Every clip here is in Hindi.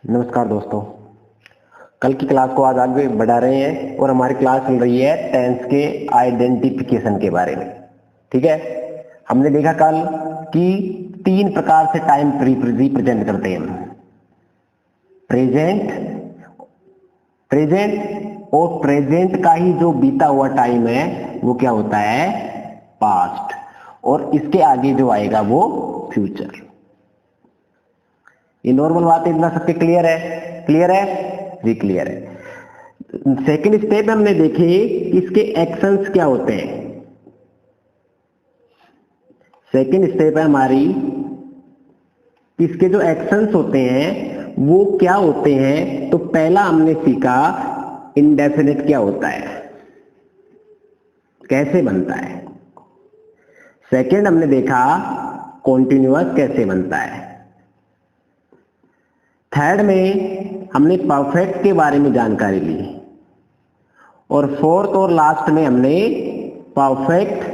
नमस्कार दोस्तों, कल की क्लास को आज आगे बढ़ा रहे हैं और हमारी क्लास चल रही है टेंस के आइडेंटिफिकेशन के बारे में। ठीक है, हमने देखा कल कि 3 प्रकार से टाइम रिप्रेजेंट करते हैं। प्रेजेंट और प्रेजेंट का ही जो बीता हुआ टाइम है वो क्या होता है, पास्ट, और इसके आगे जो आएगा वो फ्यूचर। ये नॉर्मल बात है, इतना सबके क्लियर है? क्लियर है जी, क्लियर है। सेकंड स्टेप हमने देखे कि इसके एक्शंस क्या होते हैं। सेकंड स्टेप है हमारी, इसके जो एक्शंस होते हैं वो क्या होते हैं। तो पहला हमने सीखा इंडेफिनिट क्या होता है, कैसे बनता है। सेकंड हमने देखा कॉन्टिन्यूअस कैसे बनता है। थर्ड में हमने परफेक्ट के बारे में जानकारी ली, और फोर्थ और लास्ट में हमने परफेक्ट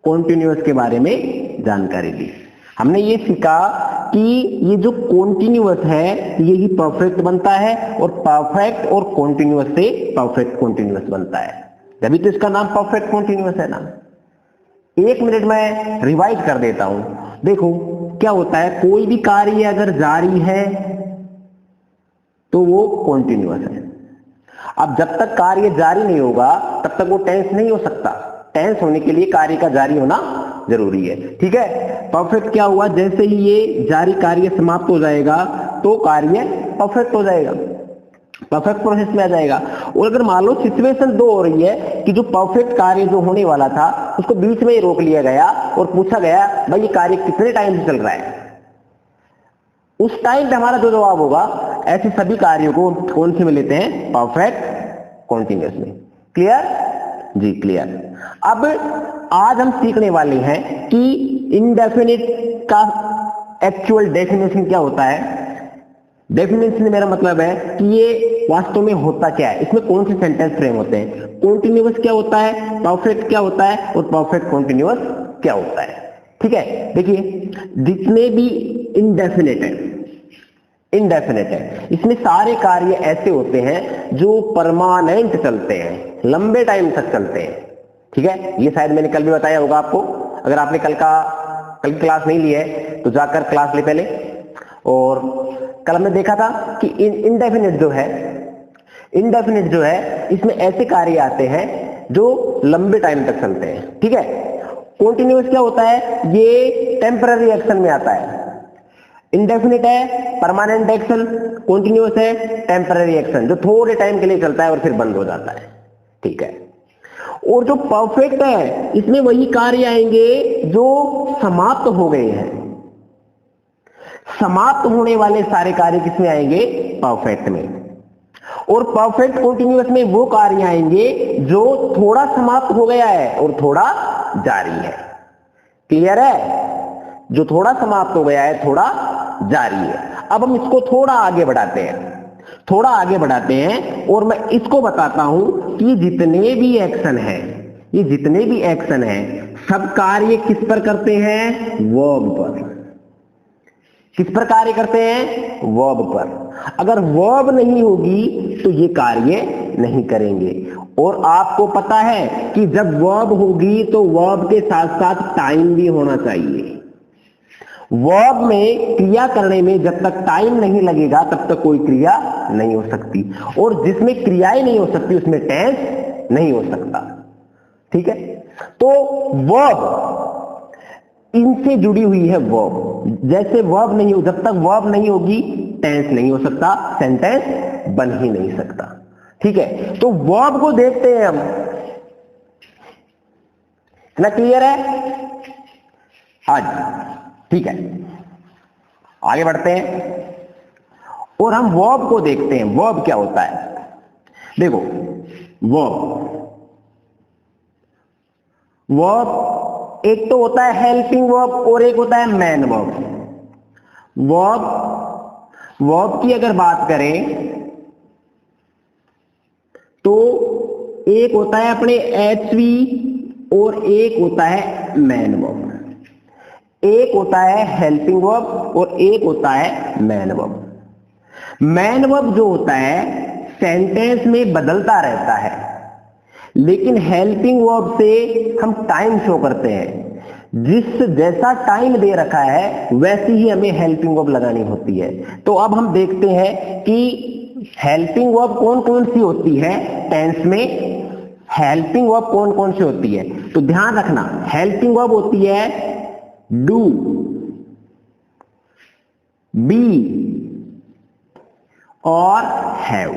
कॉन्टिन्यूअस के बारे में जानकारी ली। हमने ये सीखा कि ये जो कॉन्टिन्यूअस है यही परफेक्ट बनता है, और परफेक्ट और कॉन्टिन्यूअस से परफेक्ट कॉन्टिन्यूअस बनता है, तभी तो इसका नाम परफेक्ट कॉन्टिन्यूअस है ना। 1 मिनट में रिवाइज कर देता हूं। देखो क्या होता है, कोई भी कार्य अगर जारी है तो वो कॉन्टिन्यूअस है। अब जब तक कार्य जारी नहीं होगा तब तक वो टेंस नहीं हो सकता। टेंस होने के लिए कार्य का जारी होना जरूरी है। ठीक है, परफेक्ट क्या हुआ, जैसे ही ये जारी कार्य समाप्त हो जाएगा तो कार्य परफेक्ट हो जाएगा, परफेक्ट प्रोसेस में आ जाएगा। और अगर मान लो सिचुएशन 2 हो रही है कि जो परफेक्ट कार्य जो होने वाला था उसको बीच में ही रोक लिया गया और पूछा गया भाई ये कार्य कितने टाइम से चल रहा है, उस टाइम पे हमारा जो जवाब होगा, ऐसे सभी कार्यों को कौन से में लेते हैं, परफेक्ट कॉन्टिन्यूअस में। क्लियर जी, क्लियर। अब आज हम सीखने वाले हैं कि इंडेफिनिट का एक्चुअल डेफिनेशन क्या होता है। डेफिनेशन मेरा मतलब है कि ये वास्तव में होता क्या है, इसमें कौन से सेंटेंस फ्रेम होते हैं, कॉन्टिन्यूअस क्या होता है, परफेक्ट क्या होता है, और परफेक्ट कॉन्टिन्यूअस क्या होता है। ठीक है, देखिए जितने भी इंडेफिनिट है इसमें सारे कार्य ऐसे होते हैं जो परमानेंट चलते हैं, लंबे टाइम तक चलते हैं। ठीक है, ये शायद मैंने कल भी बताया होगा आपको। अगर आपने कल की क्लास नहीं ली है तो जाकर क्लास ले पहले। और कल हमने देखा था कि इंडेफिनिट जो है इसमें ऐसे कार्य आते हैं जो लंबे टाइम तक चलते हैं। ठीक है, कॉन्टिन्यूअस क्या होता है, ये टेम्पररी एक्शन में आता है। इंडेफिनिट है परमानेंट एक्शन, कॉन्टिन्यूअस है टेम्पररी एक्शन, जो थोड़े टाइम के लिए चलता है और फिर बंद हो जाता है। ठीक है, और जो परफेक्ट है इसमें वही कार्य आएंगे जो समाप्त हो गए हैं। समाप्त होने वाले सारे कार्य किसमें आएंगे, परफेक्ट में। और परफेक्ट कॉन्टिन्यूअस में वो कार्य आएंगे जो थोड़ा समाप्त हो गया है और थोड़ा जारी है। क्लियर है, जो थोड़ा समाप्त हो गया है थोड़ा जारी है। अब हम इसको थोड़ा आगे बढ़ाते हैं और मैं इसको बताता हूं कि जितने भी एक्शन हैं सब कार्य किस पर करते हैं, वर्ब पर। किस पर कार्य करते हैं, वर्ब पर। अगर वर्ब नहीं होगी तो ये कार्य नहीं करेंगे। और आपको पता है कि जब वर्ब होगी तो वर्ब के साथ साथ टाइम भी होना चाहिए। वर्ब में क्रिया करने में जब तक टाइम नहीं लगेगा तब तक कोई क्रिया नहीं हो सकती, और जिसमें क्रियाएं नहीं हो सकती उसमें टेंस नहीं हो सकता। ठीक है, तो वर्ब इनसे जुड़ी हुई है। वर्ब जैसे वर्ब नहीं हो, जब तक वर्ब नहीं होगी टेंस नहीं हो सकता, सेंटेंस बन ही नहीं सकता। ठीक है, तो वर्ब को देखते हैं हम। इतना क्लियर है आज? ठीक है, आगे बढ़ते हैं और हम वर्ब को देखते हैं। वर्ब क्या होता है, देखो वर्ब एक तो होता है हेल्पिंग वर्ब और एक होता है मेन वर्ब। वर्ब की अगर बात करें तो एक होता है अपने एचवी और एक होता है मेन वर्ब। एक होता है हेल्पिंग वर्ब और एक होता है मैन वर्ब। मैन वर्ब जो होता है सेंटेंस में बदलता रहता है, लेकिन हेल्पिंग वर्ब से हम टाइम शो करते हैं। जैसा टाइम दे रखा है वैसी ही हमें हेल्पिंग वर्ब लगानी होती है। तो अब हम देखते हैं कि हेल्पिंग वर्ब कौन कौन सी होती है टेंस में। हेल्पिंग वर्ब कौन कौन सी होती है, तो ध्यान रखना, हेल्पिंग वर्ब होती है डू, बी और हैव।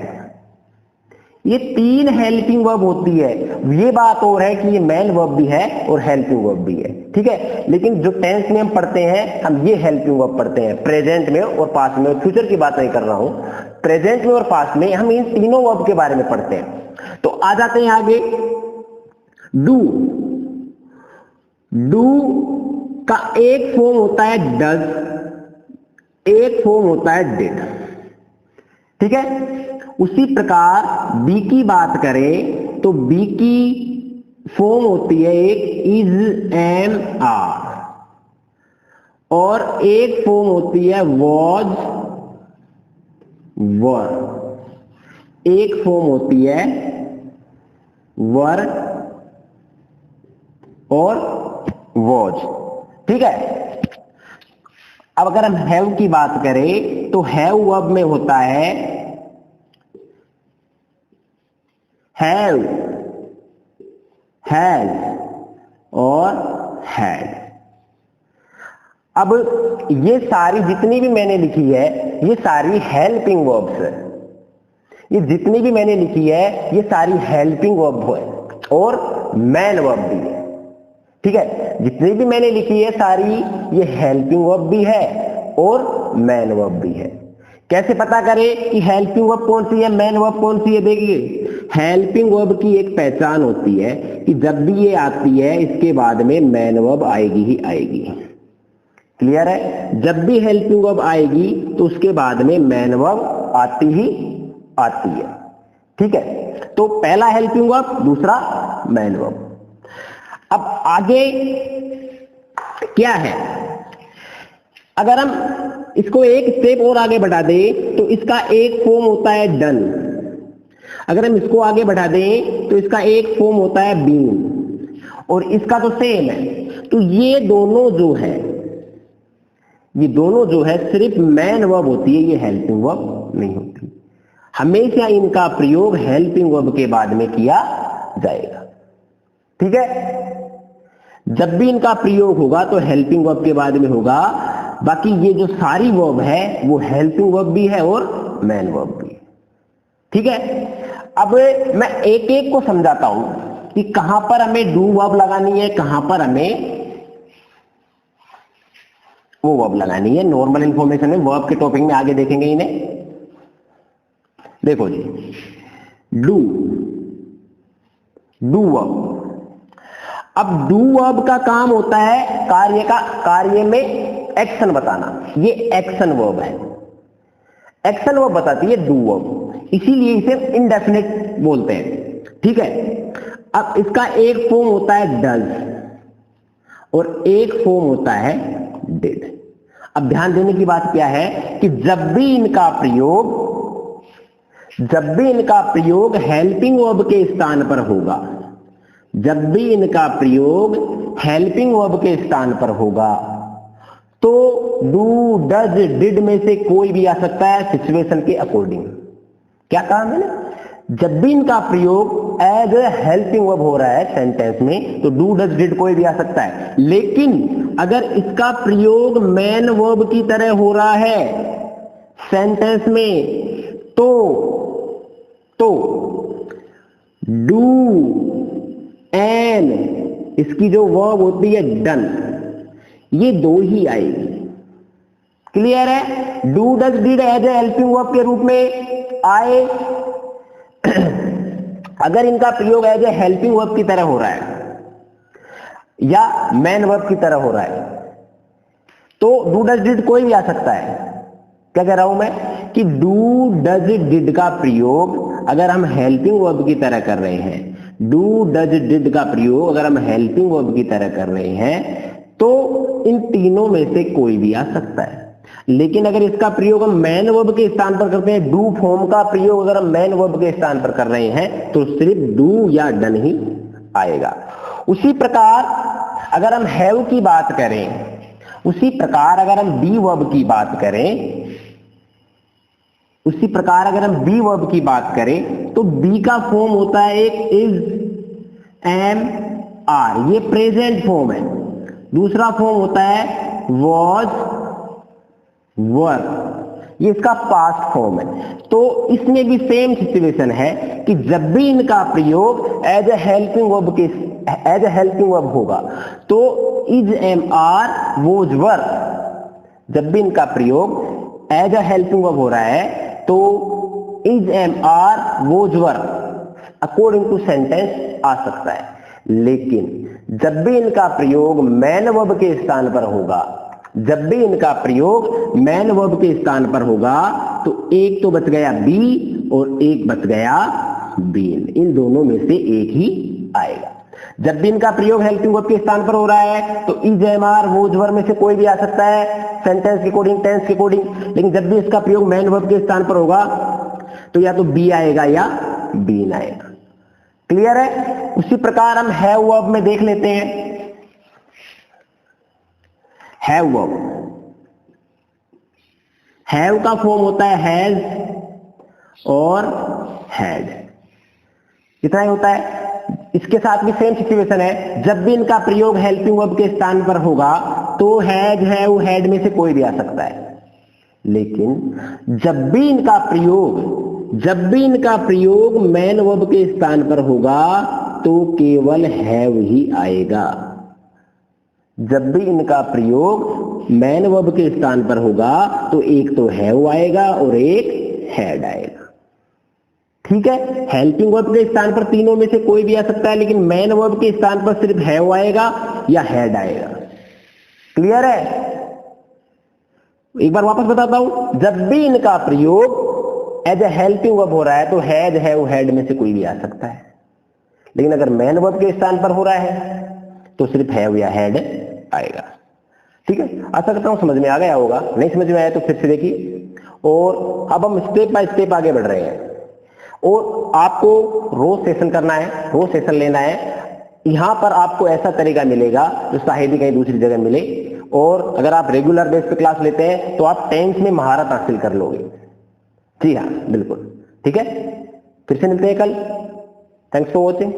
ये 3 हेल्पिंग वर्ब होती है। ये बात और है कि ये मैन वर्ब भी है और हेल्पिंग वर्ब भी है, ठीक है। लेकिन जो टेंस में हम पढ़ते हैं, हम ये हेल्पिंग वर्ब पढ़ते हैं, प्रेजेंट में और पास्ट में। फ्यूचर की बात नहीं कर रहा हूं, प्रेजेंट में और पास्ट में हम इन तीनों वर्ब के बारे में पढ़ते हैं। तो आ जाते हैं आगे। डू, डू का एक फॉर्म होता है डज, एक फॉर्म होता है डिड, ठीक है। उसी प्रकार बी की बात करें तो बी की फॉर्म होती है एक इज एम आर, और एक फॉर्म होती है वॉज वर, एक फॉर्म होती है वर और वॉज, ठीक है। अब अगर हम हैव की बात करें तो हैव वर्ब में होता है हैव, हैज और हैड। अब ये सारी जितनी भी मैंने लिखी है ये सारी हेल्पिंग वर्ब्स है। ये जितनी भी मैंने लिखी है ये सारी हेल्पिंग वर्ब है और मैन वर्ब भी है, ठीक है। जितनी भी मैंने लिखी है सारी ये हेल्पिंग वर्ब भी है और मैन वर्ब भी है। कैसे पता करें कि हेल्पिंग वर्ब कौन सी है, मैन वर्ब कौन सी है? देखिए, हेल्पिंग वर्ब की एक पहचान होती है कि जब भी ये आती है इसके बाद में मैन वर्ब आएगी ही आएगी। क्लियर है? जब भी हेल्पिंग वर्ब आएगी तो उसके बाद में मैन वर्ब आती ही आती है, ठीक है। तो पहला हेल्पिंग वर्ब, दूसरा मैन वर्ब। अब आगे क्या है, अगर हम इसको एक स्टेप और आगे बढ़ा दें तो इसका एक फॉर्म होता है डन। अगर हम इसको आगे बढ़ा दें तो इसका एक फॉर्म होता है बीन, और इसका तो सेम है। तो ये दोनों जो है सिर्फ मैन वर्ब होती है, ये हेल्पिंग वर्ब नहीं होती। हमेशा इनका प्रयोग हेल्पिंग वर्ब के बाद में किया जाएगा, ठीक है। जब भी इनका प्रयोग होगा तो हेल्पिंग वर्ब के बाद में होगा। बाकी ये जो सारी वर्ब है वो हेल्पिंग वर्ब भी है और मैन वर्ब भी, ठीक है। अब मैं एक एक को समझाता हूं कि कहां पर हमें डू वर्ब लगानी है, कहां पर हमें वो वर्ब लगानी है। नॉर्मल इंफॉर्मेशन में वर्ब के टॉपिक में आगे देखेंगे इन्हें। देखो जी, डू वर्ब। अब डू वर्ब का काम होता है कार्य में एक्शन बताना। ये एक्शन वर्ब है, एक्शन वर्ब बताती है डू वर्ब, इसीलिए इसे इंडेफिनिट बोलते हैं, ठीक है। अब इसका एक फॉर्म होता है डज और एक फॉर्म होता है डिड। अब ध्यान देने की बात क्या है कि जब भी इनका प्रयोग हेल्पिंग वर्ब के स्थान पर होगा, जब भी इनका प्रयोग हेल्पिंग वर्ब के स्थान पर होगा तो डू, डज, डिड में से कोई भी आ सकता है सिचुएशन के अकॉर्डिंग। क्या कहा मैंने? जब भी इनका प्रयोग एज ए हेल्पिंग वर्ब हो रहा है सेंटेंस में तो डू, डज, डिड कोई भी आ सकता है। लेकिन अगर इसका प्रयोग मैन वर्ब की तरह हो रहा है सेंटेंस में तो डू एन, इसकी जो वर्ब होती है डन, ये दो ही आएगी। क्लियर है? Do, does, did as a helping verb के रूप में आए अगर इनका प्रयोग एज ए हेल्पिंग वर्ब की तरह हो रहा है या मैन वर्ब की तरह हो रहा है तो डू, डज, डिड कोई भी आ सकता है। क्या कह रहा हूं मैं कि डू, डज, डिड का प्रयोग अगर हम हेल्पिंग वर्ब की तरह कर रहे हैं, डू, डज, डिड का प्रयोग अगर हम हेल्पिंग वर्ब की तरह कर रहे हैं तो इन तीनों में से कोई भी आ सकता है। लेकिन अगर इसका प्रयोग हम मैन वर्ब के स्थान पर करते हैं, डू फॉर्म का प्रयोग अगर हम मैन वर्ब के स्थान पर कर रहे हैं तो सिर्फ डू या डन ही आएगा। उसी प्रकार अगर हम हैव की बात करें, उसी प्रकार अगर हम बी वर्ब की बात करें, उसी प्रकार अगर हम बी वर्ब की बात करें तो बी का फॉर्म होता है एक इज, एम, आर, ये प्रेजेंट फॉर्म है। दूसरा फॉर्म होता है वॉज, वर, ये इसका पास्ट फॉर्म है। तो इसमें भी सेम सिचुएशन है कि जब भी इनका प्रयोग एज ए हेल्पिंग वर्ब होगा तो इज, एम, आर, वोज, वर, जब भी इनका प्रयोग एज ए हेल्पिंग वर्ब हो रहा है तो is, am, are, was, were according to sentence आ सकता है। लेकिन जब भी इनका प्रयोग मैन वर्ब के स्थान पर होगा, जब भी इनका प्रयोग मैन वर्ब के स्थान पर होगा तो एक तो बच गया बी और एक बच गया बीन, इन दोनों में से एक ही आएगा। जब भी इनका प्रयोग हेल्पिंग वर्ब के स्थान पर हो रहा है तो इज, एम, आर, वोज, वर में से कोई भी आ सकता है सेंटेंस के अकॉर्डिंग, टेंस के अकॉर्डिंग। लेकिन जब भी इसका प्रयोग मैन वर्ब के स्थान पर होगा तो या तो बी आएगा या बीन आएगा। क्लियर है? उसी प्रकार हम हैव वर्ब में देख लेते हैं। हैव वर्ब, हैव का फॉर्म होता है हैज और हैड, कितना ही होता है। इसके साथ भी सेम सिचुएशन है, जब भी इनका प्रयोग हेल्पिंग वर्ब के स्थान पर होगा तो हैज, हैव, हैड में से कोई भी आ सकता है। लेकिन जब भी इनका प्रयोग मैन वर्ब के स्थान पर होगा तो केवल हैव ही आएगा। जब भी इनका प्रयोग मैन वर्ब के स्थान पर होगा तो एक तो हैव आएगा और एक हैड आएगा। ठीक है, हेल्पिंग वर्ब के स्थान पर तीनों में से कोई भी आ सकता है, लेकिन मैन वर्ब के स्थान पर सिर्फ हैव आएगा या हैड आएगा। क्लियर है? एक बार वापस बताता हूं, जब भी इनका प्रयोग एज ए हेल्पिंग वर्ब हो रहा है तो हैज, हैव, हैड में से कोई भी आ सकता है। लेकिन अगर मैन वर्ब के स्थान पर हो रहा है तो सिर्फ हैव या हैड आएगा। ठीक है, आशा करता हूं समझ में आ गया होगा। नहीं समझ में आया तो फिर से देखिए। और अब हम स्टेप बाय स्टेप आगे बढ़ रहे हैं और आपको रोज सेशन करना है, रोज सेशन लेना है। यहां पर आपको ऐसा तरीका मिलेगा जो शायद ही कहीं दूसरी जगह मिले। और अगर आप रेगुलर बेस पे क्लास लेते हैं तो आप टेंस में महारत हासिल कर लोगे। जी हाँ, बिल्कुल। ठीक है, फिर से मिलते हैं कल। Thanks for watching.